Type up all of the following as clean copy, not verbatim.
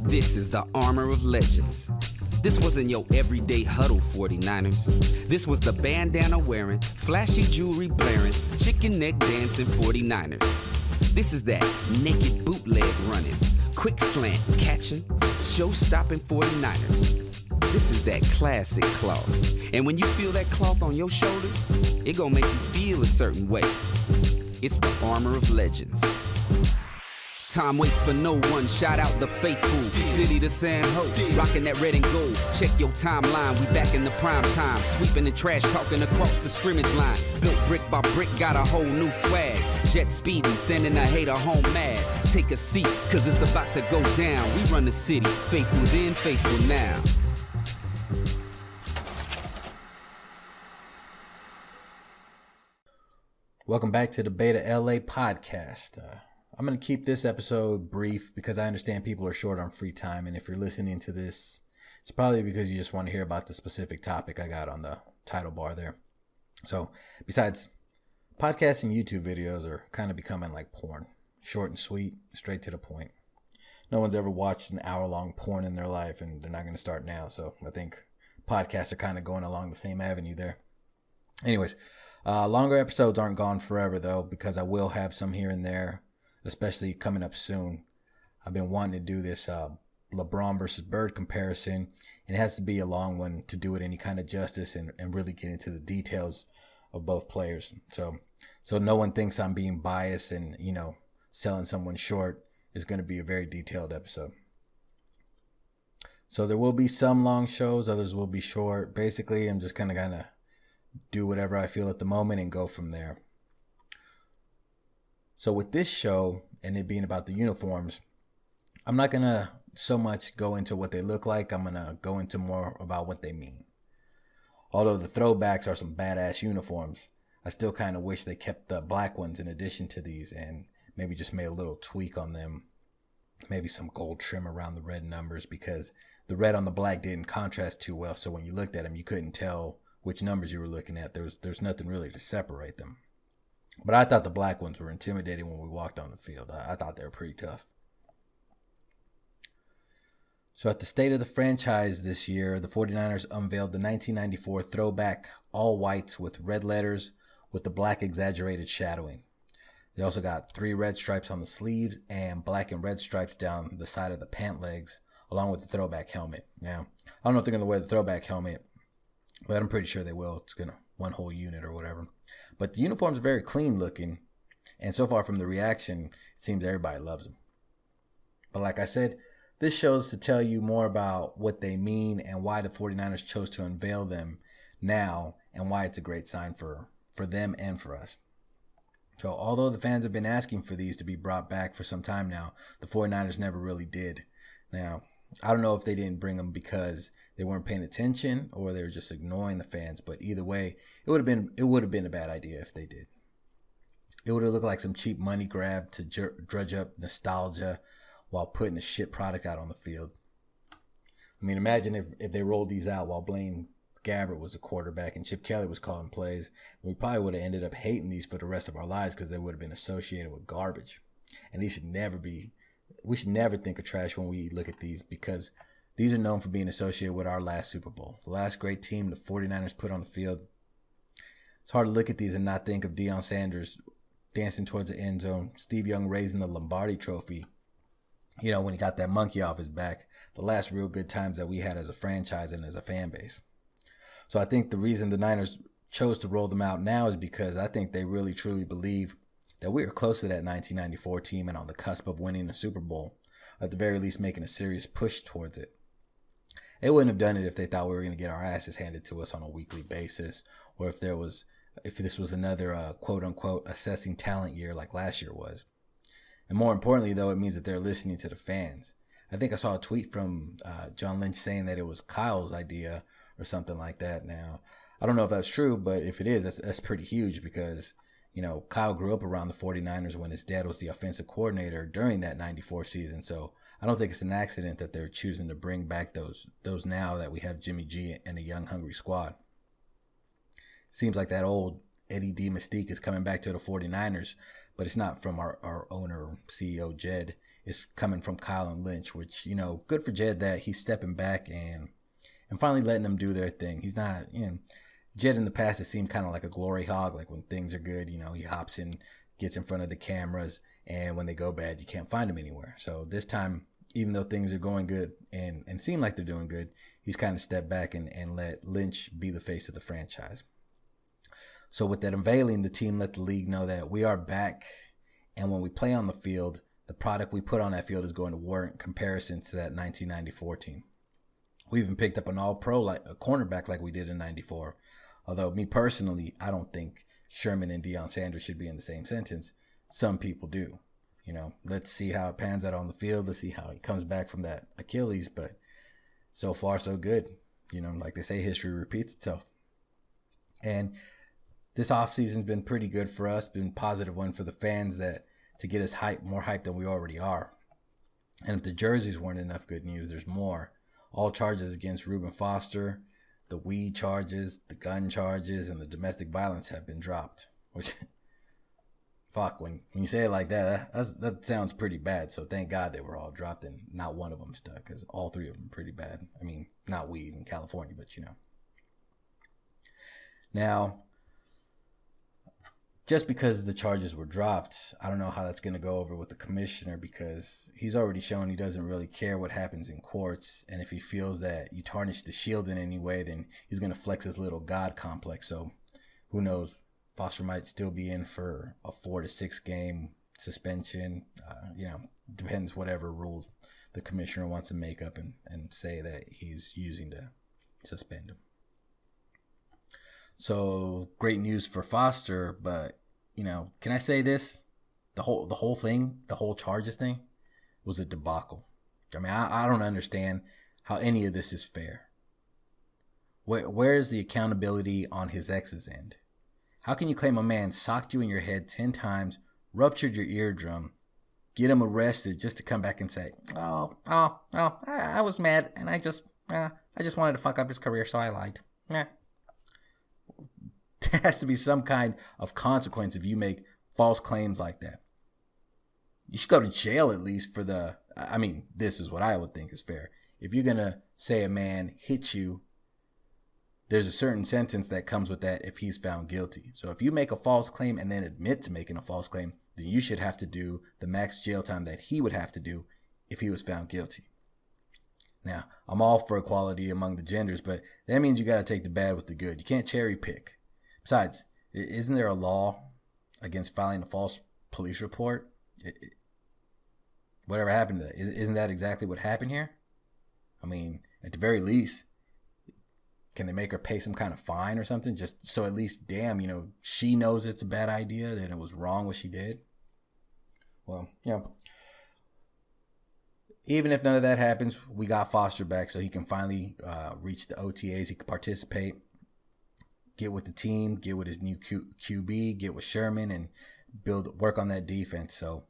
This is the armor of legends. This wasn't your everyday huddle 49ers. This was the bandana wearing, flashy jewelry blaring, chicken neck dancing 49ers. This is that naked bootleg running, quick slant catching, show-stopping 49ers. This is that classic cloth. And when you feel that cloth on your shoulders, it gonna make you feel a certain way. It's the armor of legends. Time waits for no one, shout out the faithful. City to San Ho, rocking that red and gold. Check your timeline, we back in the prime time. Sweeping the trash, talking across the scrimmage line. Built brick by brick, got a whole new swag. Jet speeding, sending a hater home mad. Take a seat, cause it's about to go down. We run the city, faithful then, faithful now. Welcome back to the Beta LA podcast. I'm going to keep this episode brief because I understand people are short on free time. And if you're listening to this, it's probably because you just want to hear about the specific topic I got on the title bar there. So besides, podcasts and YouTube videos are kind of becoming like porn. Short and sweet, straight to the point. No one's ever watched an hour-long porn in their life, and they're not going to start now. So I think podcasts are kind of going along the same avenue there. Anyways, longer episodes aren't gone forever, though, because I will have some here and there, especially coming up soon. I've been wanting to do this LeBron versus Bird comparison, and it has to be a long one to do it any kind of justice and really get into the details of both players. So no one thinks I'm being biased and, selling someone short. Is going to be a very detailed episode. So there will be some long shows, others will be short. Basically, I'm just kind of do whatever I feel at the moment and go from there. So with this show and it being about the uniforms, I'm not going to so much go into what they look like. I'm going to go into more about what they mean. Although the throwbacks are some badass uniforms, I still kind of wish they kept the black ones in addition to these and maybe just made a little tweak on them. Maybe some gold trim around the red numbers because the red on the black didn't contrast too well. So when you looked at them, you couldn't tell which numbers you were looking at. There's nothing really to separate them. But I thought the black ones were intimidating when we walked on the field. I thought they were pretty tough. So at the State of the Franchise this year, the 49ers unveiled the 1994 throwback all whites with red letters with the black exaggerated shadowing. They also got 3 red stripes on the sleeves and black and red stripes down the side of the pant legs, along with the throwback helmet. Now, I don't know if they're going to wear the throwback helmet, but I'm pretty sure they will. It's going to one whole unit or whatever. But the uniforms are very clean looking, and so far from the reaction, it seems everybody loves them. But like I said, this shows to tell you more about what they mean and why the 49ers chose to unveil them now and why it's a great sign for them and for us. So although the fans have been asking for these to be brought back for some time now, the 49ers never really did. Now, I don't know if they didn't bring them because they weren't paying attention or they were just ignoring the fans, but either way, it would have been a bad idea if they did. It would have looked like some cheap money grab to drudge up nostalgia while putting a shit product out on the field. I mean, imagine if they rolled these out while Blaine Gabbert was the quarterback and Chip Kelly was calling plays. We probably would have ended up hating these for the rest of our lives because they would have been associated with garbage. And we should never think of trash when we look at these because these are known for being associated with our last Super Bowl. The last great team the 49ers put on the field. It's hard to look at these and not think of Deion Sanders dancing towards the end zone, Steve Young raising the Lombardi trophy, when he got that monkey off his back, the last real good times that we had as a franchise and as a fan base. So I think the reason the Niners chose to roll them out now is because I think they really truly believe that we are close to that 1994 team and on the cusp of winning a Super Bowl, at the very least making a serious push towards it. They wouldn't have done it if they thought we were going to get our asses handed to us on a weekly basis, or if this was another quote-unquote assessing talent year like last year was. And more importantly, though, it means that they're listening to the fans. I think I saw a tweet from John Lynch saying that it was Kyle's idea or something like that. Now, I don't know if that's true, but if it is, that's pretty huge because, Kyle grew up around the 49ers when his dad was the offensive coordinator during that 94 season. So I don't think it's an accident that they're choosing to bring back those now that we have Jimmy G and a young, hungry squad. Seems like that old Eddie D mystique is coming back to the 49ers, but it's not from our owner, CEO Jed. is coming from Kyle and Lynch, which, good for Jed that he's stepping back and finally letting them do their thing. He's not, Jed in the past has seemed kind of like a glory hog. Like when things are good, he hops in, gets in front of the cameras, and when they go bad, you can't find him anywhere. So this time, even though things are going good and seem like they're doing good, he's kind of stepped back and let Lynch be the face of the franchise. So with that unveiling, the team let the league know that we are back, and when we play on the field, the product we put on that field is going to warrant comparison to that 1994 team. We even picked up an all-pro like a cornerback like we did in 94. Although me personally, I don't think Sherman and Deion Sanders should be in the same sentence. Some people do. Let's see how it pans out on the field. Let's see how he comes back from that Achilles. But so far, so good. Like they say, history repeats itself. And this offseason's been pretty good for us, been a positive one for the fans to get us more hyped than we already are. And if the jerseys weren't enough good news, there's more. All charges against Reuben Foster, the weed charges, the gun charges, and the domestic violence have been dropped. Which, fuck, when you say it like that sounds pretty bad. So thank God they were all dropped and not one of them stuck, because all three of them are pretty bad. I mean, not weed in California, but Now, just because the charges were dropped, I don't know how that's going to go over with the commissioner, because he's already shown he doesn't really care what happens in courts. And if he feels that you tarnish the shield in any way, then he's going to flex his little God complex. So who knows? Foster might still be in for a 4 to 6 game suspension. Depends whatever rule the commissioner wants to make up and say that he's using to suspend him. So great news for Foster, but can I say this? The whole thing, the whole charges thing, was a debacle. I mean, I don't understand how any of this is fair. Where is the accountability on his ex's end? How can you claim a man socked you in your head 10 times, ruptured your eardrum, get him arrested just to come back and say, I was mad and I just wanted to fuck up his career, so I lied. There has to be some kind of consequence if you make false claims like that. You should go to jail at least for this is what I would think is fair. If you're going to say a man hit you, there's a certain sentence that comes with that if he's found guilty. So if you make a false claim and then admit to making a false claim, then you should have to do the max jail time that he would have to do if he was found guilty. Now, I'm all for equality among the genders, but that means you got to take the bad with the good. You can't cherry pick. Besides, isn't there a law against filing a false police report? Whatever happened to that? Isn't that exactly what happened here? I mean, at the very least, can they make her pay some kind of fine or something? Just so at least, she knows it's a bad idea, that it was wrong what she did. Well, even if none of that happens, we got Foster back so he can finally reach the OTAs. He can participate, get with the team, get with his new QB, get with Sherman, and work on that defense. So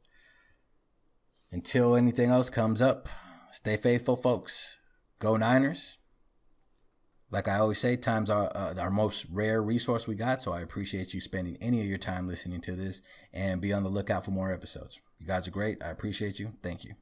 until anything else comes up, stay faithful, folks. Go Niners. Like I always say, time's our most rare resource we got, so I appreciate you spending any of your time listening to this, and be on the lookout for more episodes. You guys are great. I appreciate you. Thank you.